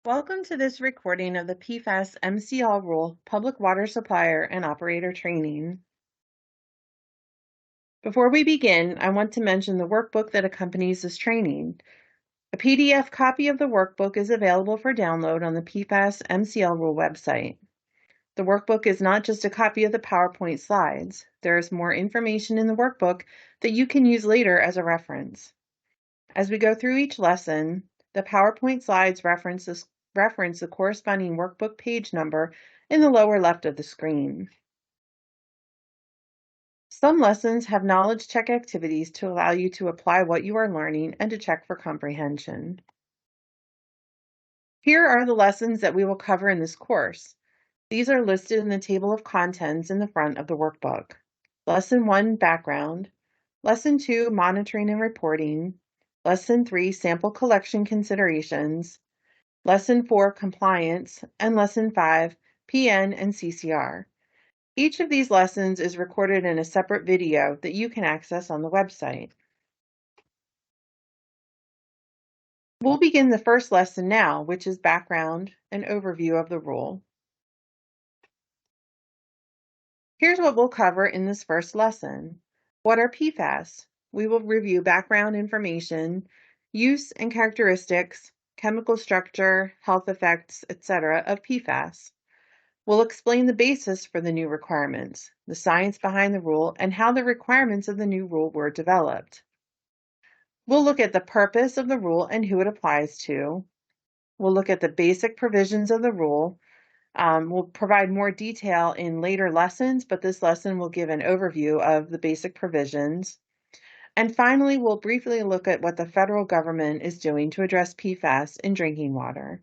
Welcome to this recording of the PFAS MCL Rule Public Water Supplier and Operator Training. Before we begin, I want to mention the workbook that accompanies this training. A PDF copy of the workbook is available for download on the PFAS MCL Rule website. The workbook is not just a copy of the PowerPoint slides. There is more information in the workbook that you can use later as a reference. As we go through each lesson, the PowerPoint slides reference the corresponding workbook page number in the lower left of the screen. Some lessons have knowledge check activities to allow you to apply what you are learning and to check for comprehension. Here are the lessons that we will cover in this course. These are listed in the table of contents in the front of the workbook. Lesson 1, Background. Lesson 2, Monitoring and Reporting. Lesson 3, Sample Collection Considerations. Lesson 4, Compliance, and Lesson 5, PN and CCR. Each of these lessons is recorded in a separate video that you can access on the website. We'll begin the first lesson now, which is Background and Overview of the Rule. Here's what we'll cover in this first lesson. What are PFAS? We will review background information, use and characteristics, chemical structure, health effects, etc. of PFAS. We'll explain the basis for the new requirements, the science behind the rule, and how the requirements of the new rule were developed. We'll look at the purpose of the rule and who it applies to. We'll look at the basic provisions of the rule. We'll provide more detail in later lessons, but this lesson will give an overview of the basic provisions. And finally, we'll briefly look at what the federal government is doing to address PFAS in drinking water.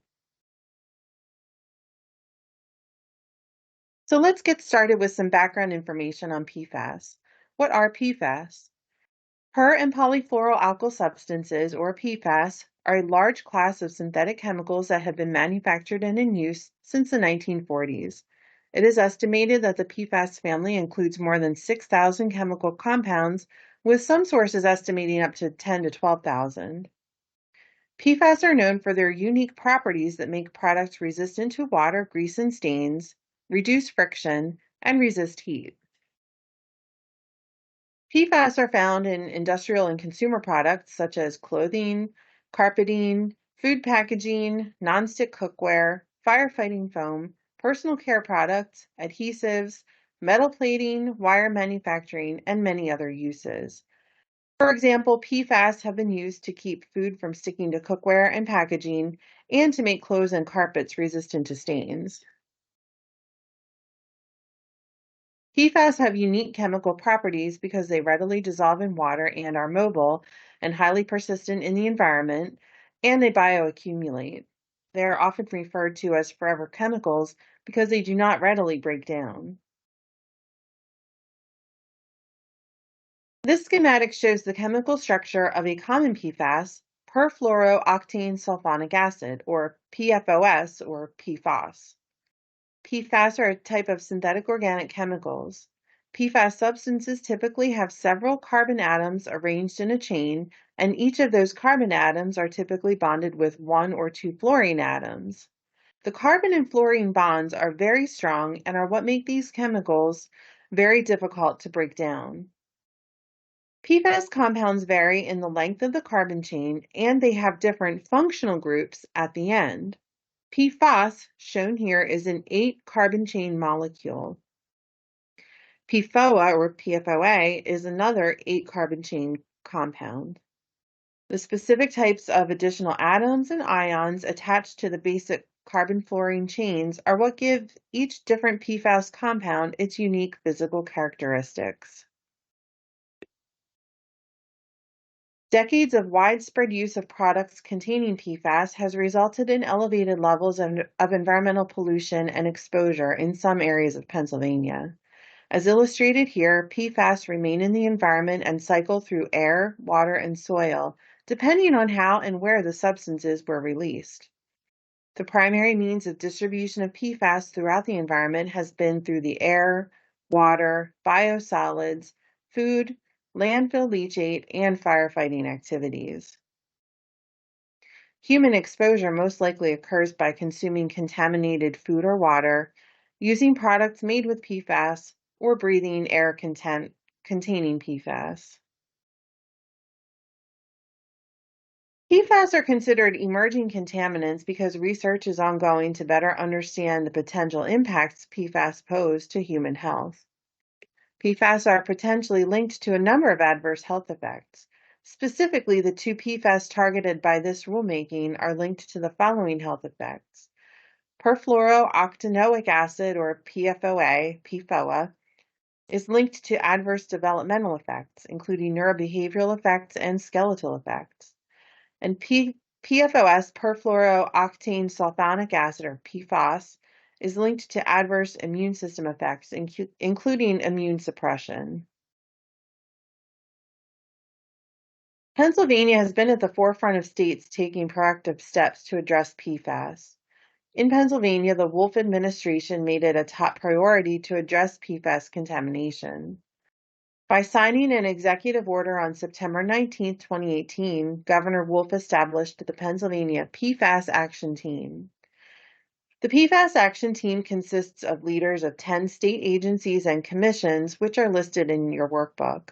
So let's get started with some background information on PFAS. What are PFAS? Per and polyfluoroalkyl substances, or PFAS, are a large class of synthetic chemicals that have been manufactured and in use since the 1940s. It is estimated that the PFAS family includes more than 6,000 chemical compounds, with some sources estimating up to 10 to 12,000. PFAS are known for their unique properties that make products resistant to water, grease, and stains, reduce friction, and resist heat. PFAS are found in industrial and consumer products such as clothing, carpeting, food packaging, nonstick cookware, firefighting foam, personal care products, adhesives, metal plating, wire manufacturing, and many other uses. For example, PFAS have been used to keep food from sticking to cookware and packaging, and to make clothes and carpets resistant to stains. PFAS have unique chemical properties because they readily dissolve in water and are mobile and highly persistent in the environment, and they bioaccumulate. They are often referred to as forever chemicals because they do not readily break down. This schematic shows the chemical structure of a common PFAS, perfluorooctane sulfonic acid, or PFOS, or PFAS. PFAS are a type of synthetic organic chemicals. PFAS substances typically have several carbon atoms arranged in a chain, and each of those carbon atoms are typically bonded with 1 or 2 fluorine atoms. The carbon and fluorine bonds are very strong and are what make these chemicals very difficult to break down. PFAS compounds vary in the length of the carbon chain, and they have different functional groups at the end. PFAS, shown here, is an 8-carbon chain molecule. PFOA, or PFOA, is another 8-carbon chain compound. The specific types of additional atoms and ions attached to the basic carbon-fluorine chains are what give each different PFAS compound its unique physical characteristics. Decades of widespread use of products containing PFAS has resulted in elevated levels of environmental pollution and exposure in some areas of Pennsylvania. As illustrated here, PFAS remain in the environment and cycle through air, water, and soil, depending on how and where the substances were released. The primary means of distribution of PFAS throughout the environment has been through the air, water, biosolids, food, landfill leachate, and firefighting activities. Human exposure most likely occurs by consuming contaminated food or water, using products made with PFAS, or breathing air containing PFAS. PFAS are considered emerging contaminants because research is ongoing to better understand the potential impacts PFAS pose to human health. PFAS are potentially linked to a number of adverse health effects. Specifically, the two PFAS targeted by this rulemaking are linked to the following health effects. Perfluorooctanoic acid, or PFOA, is linked to adverse developmental effects, including neurobehavioral effects and skeletal effects. And PFOS, perfluorooctane sulfonic acid, or PFAS, is linked to adverse immune system effects, including immune suppression. Pennsylvania has been at the forefront of states taking proactive steps to address PFAS. In Pennsylvania, the Wolf administration made it a top priority to address PFAS contamination. By signing an executive order on September 19, 2018, Governor Wolf established the Pennsylvania PFAS Action Team. The PFAS Action Team consists of leaders of 10 state agencies and commissions, which are listed in your workbook.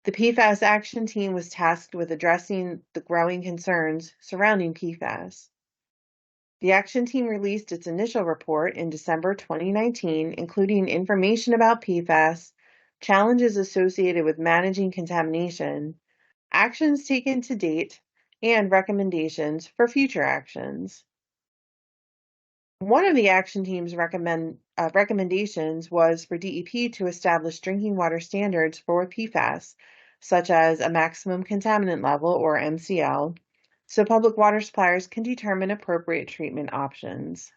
The PFAS Action Team was tasked with addressing the growing concerns surrounding PFAS. The Action Team released its initial report in December 2019, including information about PFAS, challenges associated with managing contamination, actions taken to date, and recommendations for future actions. One of the Action Team's recommendations was for DEP to establish drinking water standards for PFAS, such as a maximum contaminant level, or MCL, so public water suppliers can determine appropriate treatment options.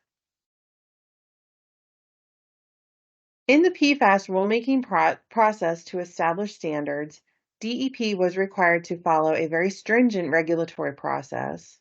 In the PFAS rulemaking process to establish standards, DEP was required to follow a very stringent regulatory process.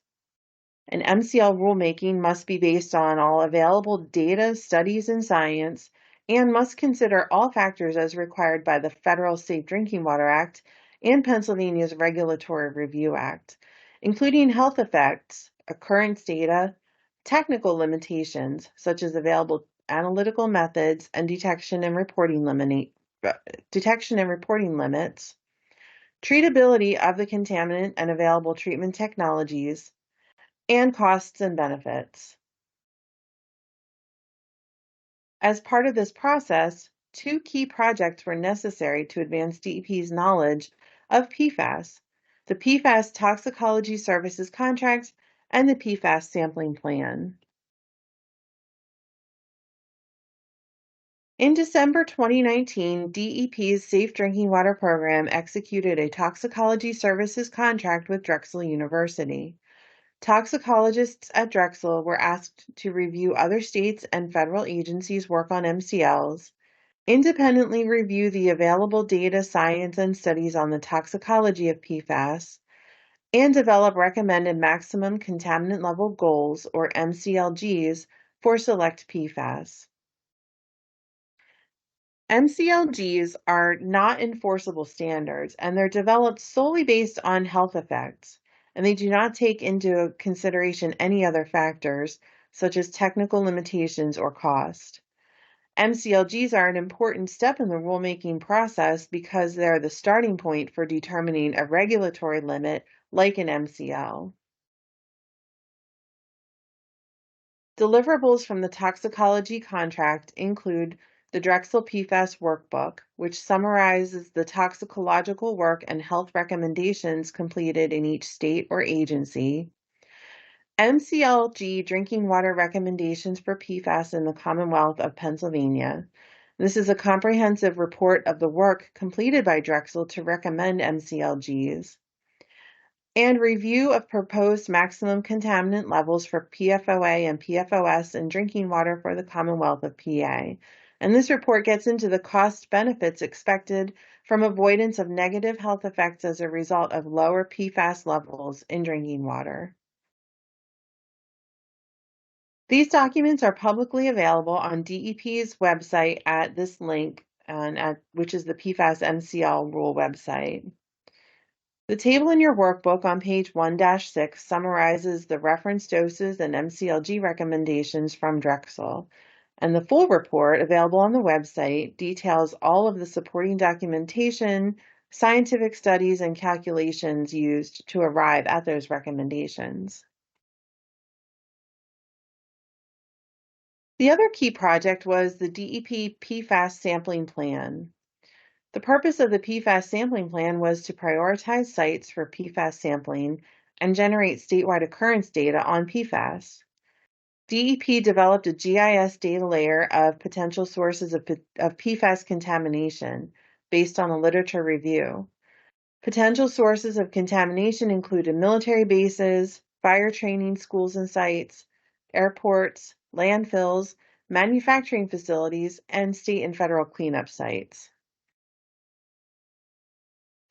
An MCL rulemaking must be based on all available data, studies, and science, and must consider all factors as required by the Federal Safe Drinking Water Act and Pennsylvania's Regulatory Review Act, including health effects, occurrence data, technical limitations, such as available analytical methods and detection and reporting limits, treatability of the contaminant and available treatment technologies, and costs and benefits. As part of this process, two key projects were necessary to advance DEP's knowledge of PFAS: the PFAS Toxicology Services Contract and the PFAS Sampling Plan. In December 2019, DEP's Safe Drinking Water Program executed a toxicology services contract with Drexel University. Toxicologists at Drexel were asked to review other states and federal agencies' work on MCLs, independently review the available data, science, and studies on the toxicology of PFAS, and develop recommended maximum contaminant level goals, or MCLGs, for select PFAS. MCLGs are not enforceable standards, and they're developed solely based on health effects, and they do not take into consideration any other factors, such as technical limitations or cost. MCLGs are an important step in the rulemaking process because they're the starting point for determining a regulatory limit like an MCL. Deliverables from the toxicology contract include the Drexel PFAS Workbook, which summarizes the toxicological work and health recommendations completed in each state or agency, MCLG drinking water recommendations for PFAS in the Commonwealth of Pennsylvania. This is a comprehensive report of the work completed by Drexel to recommend MCLGs, and review of proposed maximum contaminant levels for PFOA and PFOS in drinking water for the Commonwealth of PA. And this report gets into the cost benefits expected from avoidance of negative health effects as a result of lower PFAS levels in drinking water. These documents are publicly available on DEP's website at this link, which is the PFAS MCL Rule website. The table in your workbook on page 1-6 summarizes the reference doses and MCLG recommendations from Drexel, and the full report available on the website details all of the supporting documentation, scientific studies, and calculations used to arrive at those recommendations. The other key project was the DEP PFAS sampling plan. The purpose of the PFAS sampling plan was to prioritize sites for PFAS sampling and generate statewide occurrence data on PFAS. DEP developed a GIS data layer of potential sources of PFAS contamination based on a literature review. Potential sources of contamination included military bases, fire training schools and sites, airports, landfills, manufacturing facilities, and state and federal cleanup sites.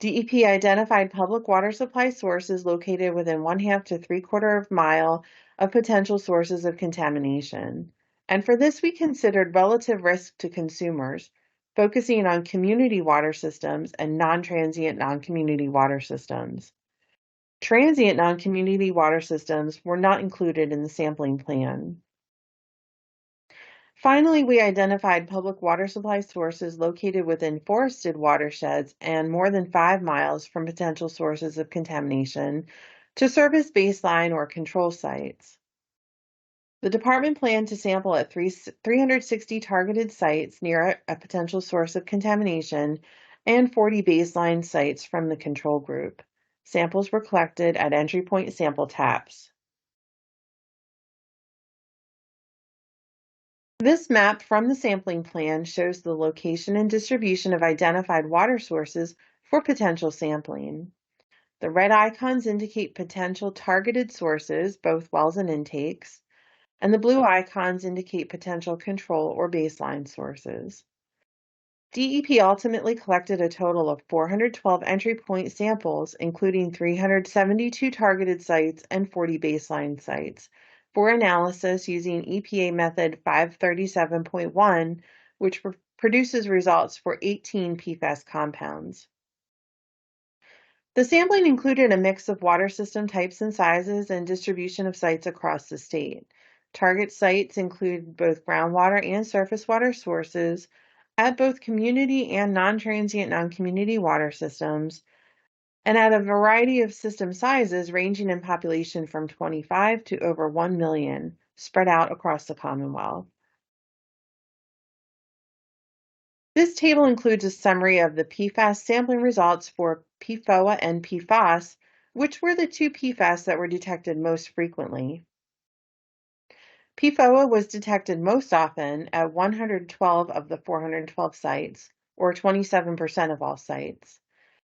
DEP identified public water supply sources located within 1/2 to 3/4 mile of potential sources of contamination. And for this, we considered relative risk to consumers, focusing on community water systems and non-transient non-community water systems. Transient non-community water systems were not included in the sampling plan. Finally, we identified public water supply sources located within forested watersheds and more than 5 miles from potential sources of contamination to serve as baseline or control sites. The department planned to sample at 360 targeted sites near a potential source of contamination and 40 baseline sites from the control group. Samples were collected at entry point sample taps. This map from the sampling plan shows the location and distribution of identified water sources for potential sampling. The red icons indicate potential targeted sources, both wells and intakes, and the blue icons indicate potential control or baseline sources. DEP ultimately collected a total of 412 entry point samples, including 372 targeted sites and 40 baseline sites, for analysis using EPA method 537.1, which produces results for 18 PFAS compounds. The sampling included a mix of water system types and sizes and distribution of sites across the state. Target sites include both groundwater and surface water sources at both community and non-transient non-community water systems, and at a variety of system sizes ranging in population from 25 to over 1 million, spread out across the Commonwealth. This table includes a summary of the PFAS sampling results for PFOA and PFAS, which were the two PFAS that were detected most frequently. PFOA was detected most often at 112 of the 412 sites, or 27% of all sites.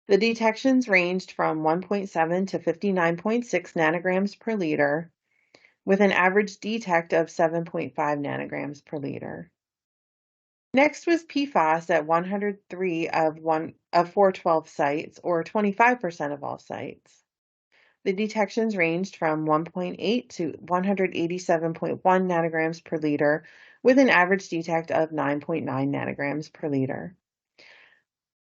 The detections ranged from 1.7 to 59.6 nanograms per liter, with an average detect of 7.5 nanograms per liter. Next was PFAS at 103 of 412 sites, or 25% of all sites. The detections ranged from 1.8 to 187.1 nanograms per liter, with an average detect of 9.9 nanograms per liter.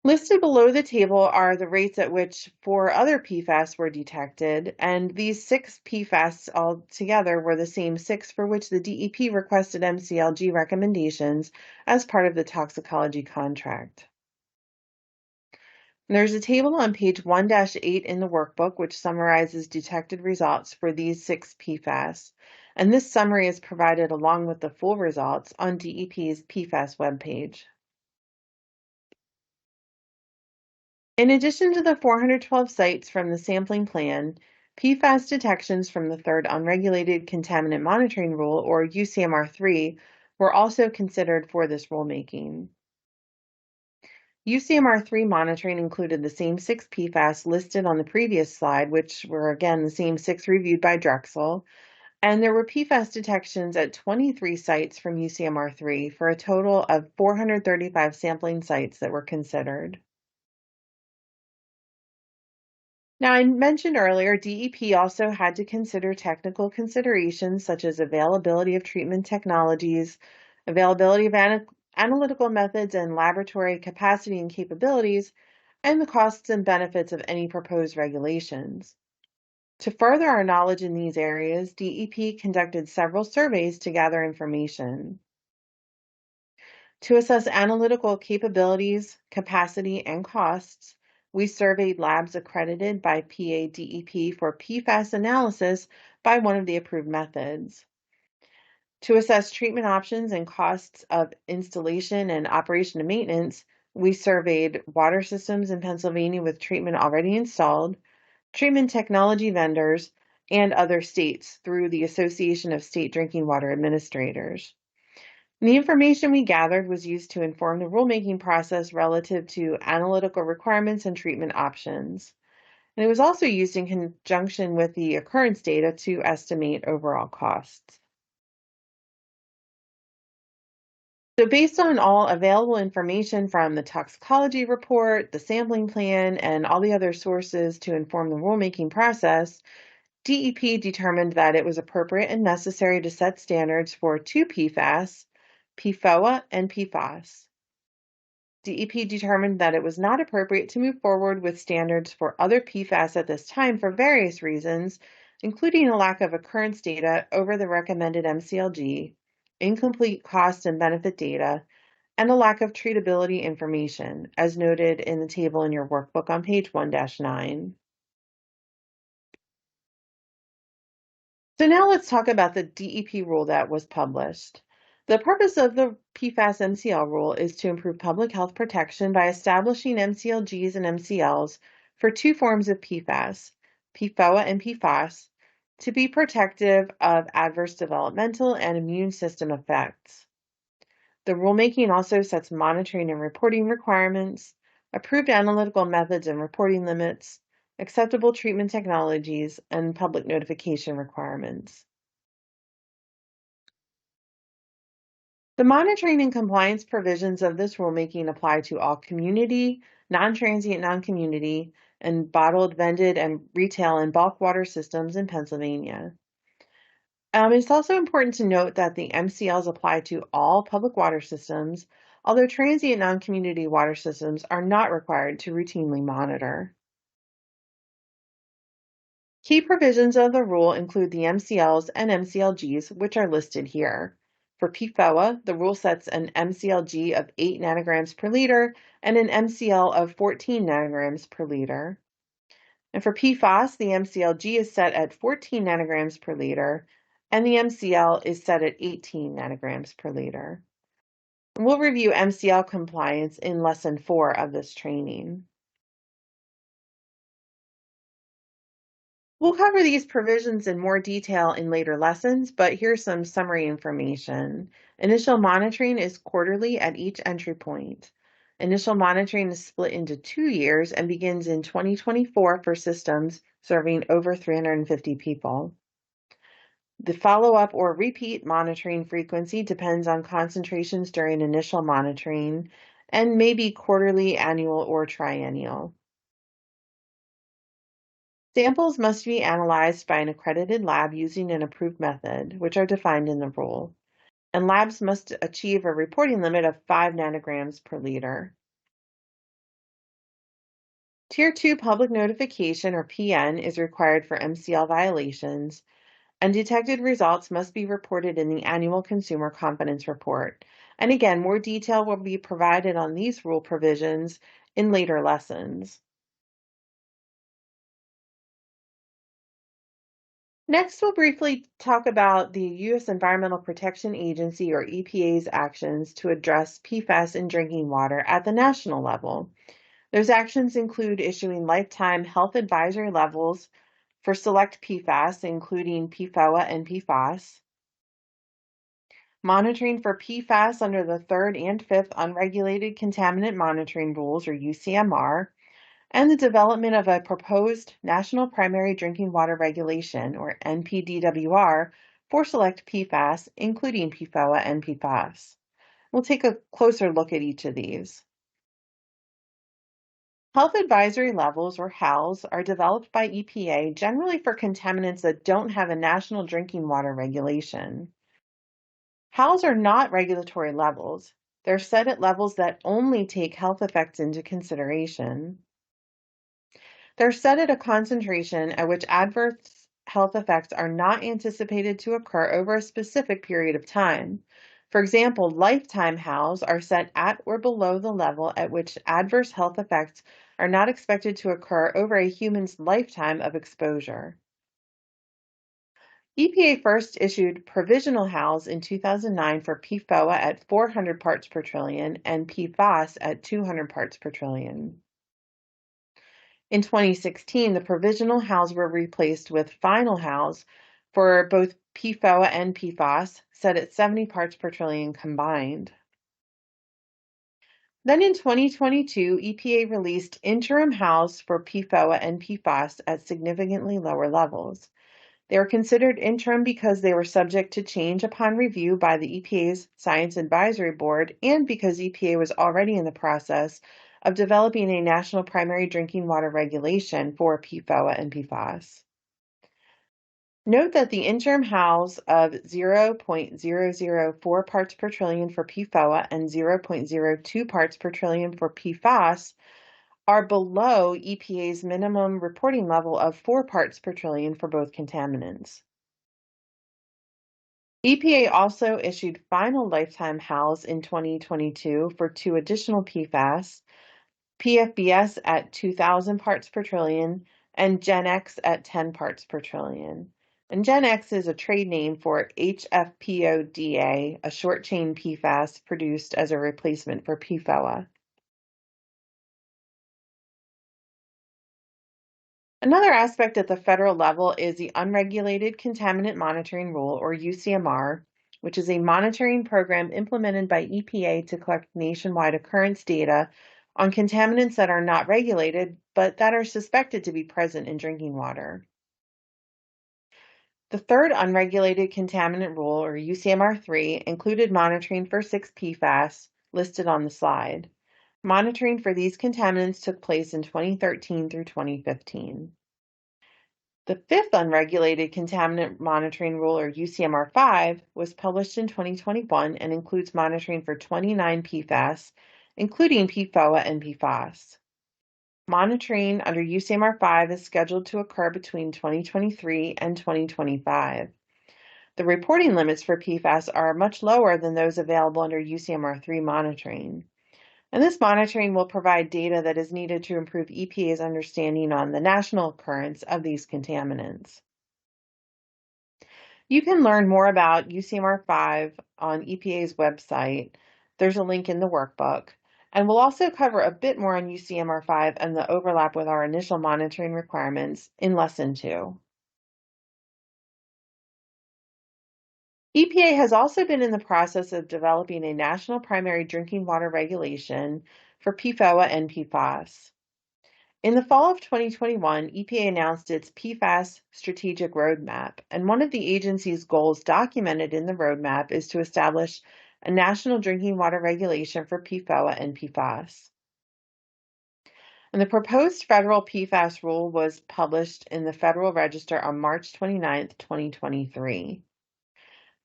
Listed below the table are the rates at which 4 other PFAS were detected, and these 6 PFAS altogether were the same 6 for which the DEP requested MCLG recommendations as part of the toxicology contract. There's a table on page 1-8 in the workbook which summarizes detected results for these 6 PFAS, and this summary is provided along with the full results on DEP's PFAS webpage. In addition to the 412 sites from the sampling plan, PFAS detections from the third Unregulated Contaminant Monitoring Rule, or UCMR3, were also considered for this rulemaking. UCMR3 monitoring included the same 6 PFAS listed on the previous slide, which were again the same 6 reviewed by Drexel, and there were PFAS detections at 23 sites from UCMR3 for a total of 435 sampling sites that were considered. Now, I mentioned earlier, DEP also had to consider technical considerations such as availability of treatment technologies, availability of analytical methods, and laboratory capacity and capabilities, and the costs and benefits of any proposed regulations. To further our knowledge in these areas, DEP conducted several surveys to gather information. To assess analytical capabilities, capacity, and costs, we surveyed labs accredited by PA DEP for PFAS analysis by one of the approved methods. To assess treatment options and costs of installation and operation and maintenance, we surveyed water systems in Pennsylvania with treatment already installed, treatment technology vendors, and other states through the Association of State Drinking Water Administrators. And the information we gathered was used to inform the rulemaking process relative to analytical requirements and treatment options. And it was also used in conjunction with the occurrence data to estimate overall costs. So based on all available information from the toxicology report, the sampling plan, and all the other sources to inform the rulemaking process, DEP determined that it was appropriate and necessary to set standards for two PFAS, PFOA and PFAS. DEP determined that it was not appropriate to move forward with standards for other PFAS at this time for various reasons, including a lack of occurrence data over the recommended MCLG, incomplete cost and benefit data, and a lack of treatability information, as noted in the table in your workbook on page 1-9. So now let's talk about the DEP rule that was published. The purpose of the PFAS MCL rule is to improve public health protection by establishing MCLGs and MCLs for two forms of PFAS, PFOA and PFAS, to be protective of adverse developmental and immune system effects. The rulemaking also sets monitoring and reporting requirements, approved analytical methods and reporting limits, acceptable treatment technologies, and public notification requirements. The monitoring and compliance provisions of this rulemaking apply to all community, non-transient, non-community, and bottled, vended, and retail and bulk water systems in Pennsylvania. It's also important to note that the MCLs apply to all public water systems, although transient non-community water systems are not required to routinely monitor. Key provisions of the rule include the MCLs and MCLGs, which are listed here. For PFOA, the rule sets an MCLG of 8 nanograms per liter and an MCL of 14 nanograms per liter. And for PFAS, the MCLG is set at 14 nanograms per liter, and the MCL is set at 18 nanograms per liter. We'll review MCL compliance in Lesson 4 of this training. We'll cover these provisions in more detail in later lessons, but here's some summary information. Initial monitoring is quarterly at each entry point. Initial monitoring is split into 2 years and begins in 2024 for systems serving over 350 people. The follow-up or repeat monitoring frequency depends on concentrations during initial monitoring and may be quarterly, annual, or triennial. Samples must be analyzed by an accredited lab using an approved method, which are defined in the rule, and labs must achieve a reporting limit of 5 nanograms per liter. Tier 2 public notification, or PN, is required for MCL violations, and detected results must be reported in the annual Consumer Confidence Report. And again, more detail will be provided on these rule provisions in later lessons. Next, we'll briefly talk about the U.S. Environmental Protection Agency, or EPA's, actions to address PFAS in drinking water at the national level. Those actions include issuing lifetime health advisory levels for select PFAS, including PFOA and PFAS, monitoring for PFAS under the 3rd and 5th Unregulated Contaminant Monitoring Rules, or UCMR, and the development of a proposed National Primary Drinking Water Regulation, or NPDWR, for select PFAS, including PFOA and PFAS. We'll take a closer look at each of these. Health advisory levels, or HALs, are developed by EPA generally for contaminants that don't have a national drinking water regulation. HALs are not regulatory levels. They're set at levels that only take health effects into consideration. They're set at a concentration at which adverse health effects are not anticipated to occur over a specific period of time. For example, lifetime HALs are set at or below the level at which adverse health effects are not expected to occur over a human's lifetime of exposure. EPA first issued provisional HALs in 2009 for PFOA at 400 parts per trillion and PFAS at 200 parts per trillion. In 2016, the provisional HALs were replaced with final HALs for both PFOA and PFAS, set at 70 parts per trillion combined. Then in 2022, EPA released interim HALs for PFOA and PFAS at significantly lower levels. They were considered interim because they were subject to change upon review by the EPA's Science Advisory Board and because EPA was already in the process of developing a national primary drinking water regulation for PFOA and PFAS. Note that the interim HALs of 0.004 parts per trillion for PFOA and 0.02 parts per trillion for PFAS are below EPA's minimum reporting level of 4 parts per trillion for both contaminants. EPA also issued final lifetime HALs in 2022 for 2 additional PFAS, PFBS at 2,000 parts per trillion and GenX at 10 parts per trillion. And GenX is a trade name for HFPODA, a short-chain PFAS produced as a replacement for PFOA. Another aspect at the federal level is the Unregulated Contaminant Monitoring Rule, or UCMR, which is a monitoring program implemented by EPA to collect nationwide occurrence data on contaminants that are not regulated, but that are suspected to be present in drinking water. The third Unregulated Contaminant Rule, or UCMR3, included monitoring for 6 PFAS listed on the slide. Monitoring for these contaminants took place in 2013 through 2015. The fifth Unregulated Contaminant Monitoring Rule, or UCMR5, was published in 2021 and includes monitoring for 29 PFAS, including PFOA and PFAS. Monitoring under UCMR5 is scheduled to occur between 2023 and 2025. The reporting limits for PFAS are much lower than those available under UCMR3 monitoring. And this monitoring will provide data that is needed to improve EPA's understanding on the national occurrence of these contaminants. You can learn more about UCMR5 on EPA's website. There's a link in the workbook. And we'll also cover a bit more on UCMR5 and the overlap with our initial monitoring requirements in Lesson 2. EPA has also been in the process of developing a national primary drinking water regulation for PFOA and PFAS. In the fall of 2021, EPA announced its PFAS strategic roadmap, and one of the agency's goals documented in the roadmap is to establish a national drinking water regulation for PFOA and PFAS. And the proposed federal PFAS rule was published in the Federal Register on March 29, 2023.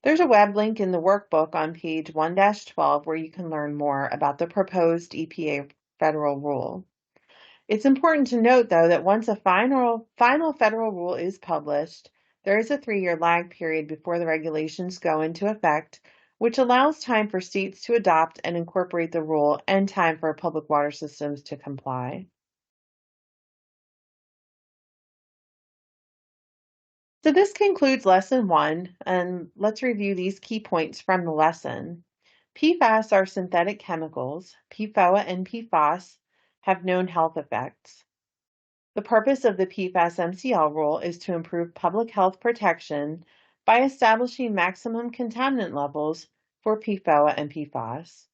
There's a web link in the workbook on page 1-12 where you can learn more about the proposed EPA federal rule. It's important to note, though, that once a final federal rule is published, there is a 3-year lag period before the regulations go into effect, which allows time for states to adopt and incorporate the rule and time for public water systems to comply. So this concludes Lesson 1, and let's review these key points from the lesson. PFAS are synthetic chemicals. PFOA and PFAS have known health effects. The purpose of the PFAS MCL rule is to improve public health protection by establishing maximum contaminant levels for PFOA and PFAS.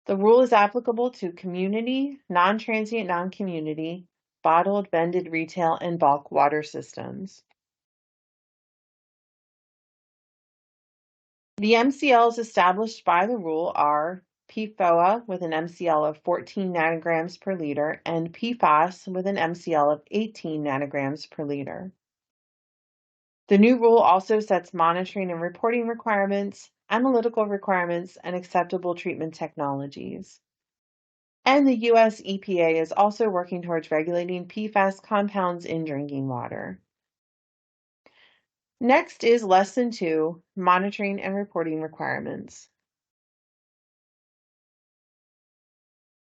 The rule is applicable to community, non-transient, non-community, bottled, vended, retail, and bulk water systems. The MCLs established by the rule are PFOA with an MCL of 14 nanograms per liter and PFAS with an MCL of 18 nanograms per liter. The new rule also sets monitoring and reporting requirements, analytical requirements, and acceptable treatment technologies. And the US EPA is also working towards regulating PFAS compounds in drinking water. Next is Lesson 2, Monitoring and Reporting Requirements.